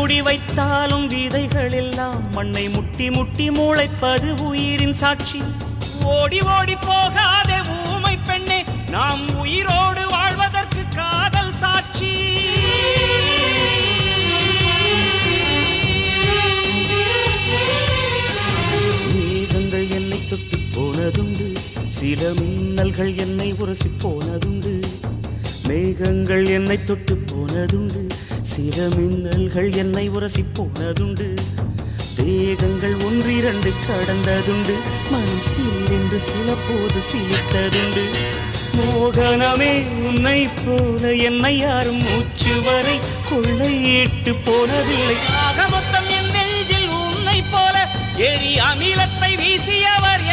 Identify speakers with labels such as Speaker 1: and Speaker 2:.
Speaker 1: மூடி வைத்தாலும் விதைகள் எல்லாம் மண்ணை முட்டி முட்டி முளைப்பது உயிரின் சாட்சி. ஓடி ஓடி போகாதே ஊமை பெண்ணே, நாம் உயிரோடு வாழ்வதற்கு காதல் சாட்சி. மேகங்கள் என்னை தொட்டு போனதுண்டு, சில மின்னல்கள் என்னை உரசி போனதுண்டு. மேகங்கள் என்னை தொட்டு போனதுண்டு, சில மின்னல்கள் என்னை உரசி போனதுண்டு. தேகங்கள் ஒன்றிரண்டு கடந்ததுண்டு, மனசில் என்று சில போது சிலித்ததுண்டு. மோகனமே உன்னை போல என்னை யாரும் மூச்சு வரை கொள்ளையிட்டு போனதில்லை. ஆக மொத்தம் என் நெஞ்சில் உன்னை போல எரி அமிலத்தை வீசியவர்